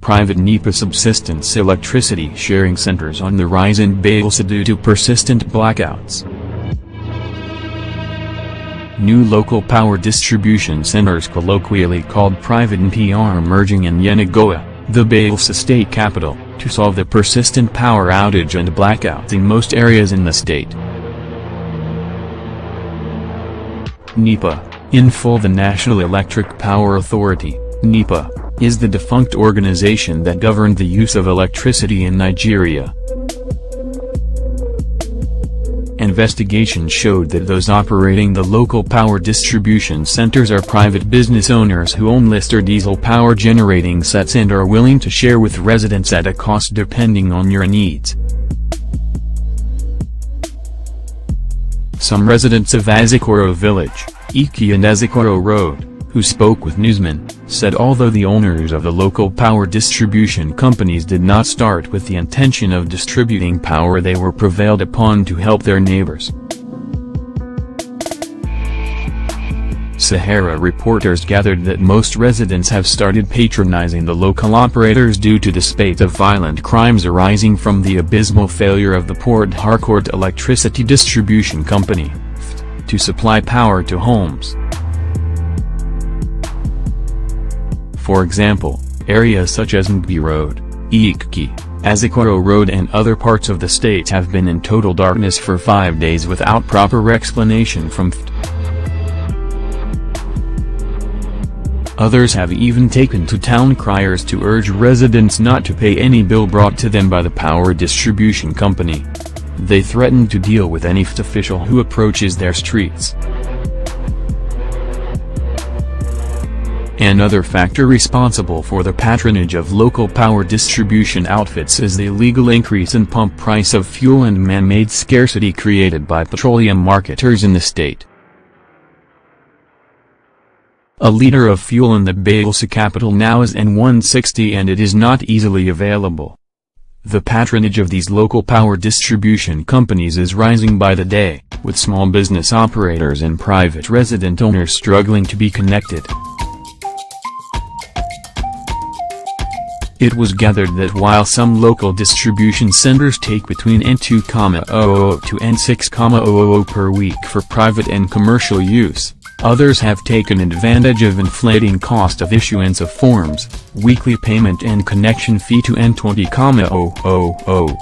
private NEPA subsistence electricity sharing centers on the rise in Bayelsa due to persistent blackouts. New local power distribution centers, colloquially called private NEPA, are emerging in Yenagoa, the Bayelsa state capital, to solve the persistent power outage and blackouts in most areas in the state. NEPA, in full the National Electric Power Authority, NEPA, is the defunct organization that governed the use of electricity in Nigeria. Investigation showed that those operating the local power distribution centers are private business owners who own Lister diesel power generating sets and are willing to share with residents at a cost depending on your needs. Some residents of Azikoro village, Iki and Azikoro Road, who spoke with newsmen, said although the owners of the local power distribution companies did not start with the intention of distributing power, they were prevailed upon to help their neighbors. SaharaReporters gathered that most residents have started patronizing the local operators due to the spate of violent crimes arising from the abysmal failure of the Port Harcourt Electricity Distribution Company to supply power to homes. For example, areas such as Mbi Road, Iki, Azikoro Road and other parts of the state have been in total darkness for 5 days without proper explanation from Others have even taken to town criers to urge residents not to pay any bill brought to them by the power distribution company. They threaten to deal with any official who approaches their streets. Another factor responsible for the patronage of local power distribution outfits is the illegal increase in pump price of fuel and man-made scarcity created by petroleum marketers in the state. A liter of fuel in the Bayelsa capital now is N160 and it is not easily available. The patronage of these local power distribution companies is rising by the day, with small business operators and private resident owners struggling to be connected. It was gathered that while some local distribution centers take between N2,000 to N6,000 per week for private and commercial use, others have taken advantage of inflating cost of issuance of forms, weekly payment and connection fee to N20,000.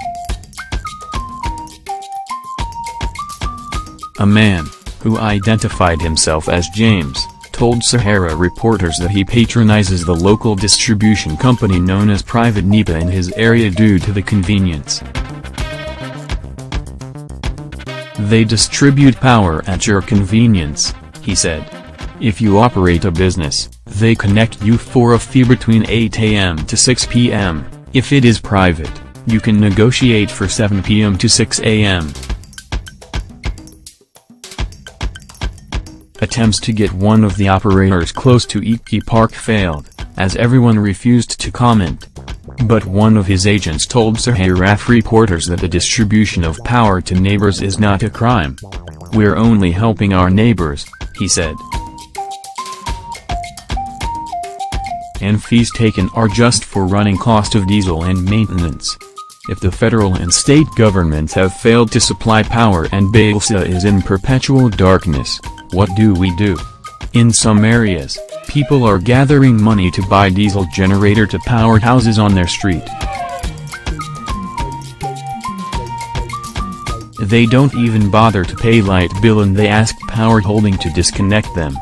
A man, who identified himself as James, told SaharaReporters that he patronizes the local distribution company known as Private NEPA in his area due to the convenience. They distribute power at your convenience, he said. If you operate a business, they connect you for a fee between 8 a.m. to 6 p.m. If it is private, you can negotiate for 7 p.m. to 6 a.m. Attempts to get one of the operators close to Iki Park failed, as everyone refused to comment. But one of his agents told SaharaReporters that the distribution of power to neighbors is not a crime. We're only helping our neighbors, he said. And fees taken are just for running cost of diesel and maintenance. If the federal and state governments have failed to supply power and Bayelsa is in perpetual darkness, what do we do? In some areas, people are gathering money to buy diesel generator to power houses on their street. They don't even bother to pay light bill and they ask power holding to disconnect them.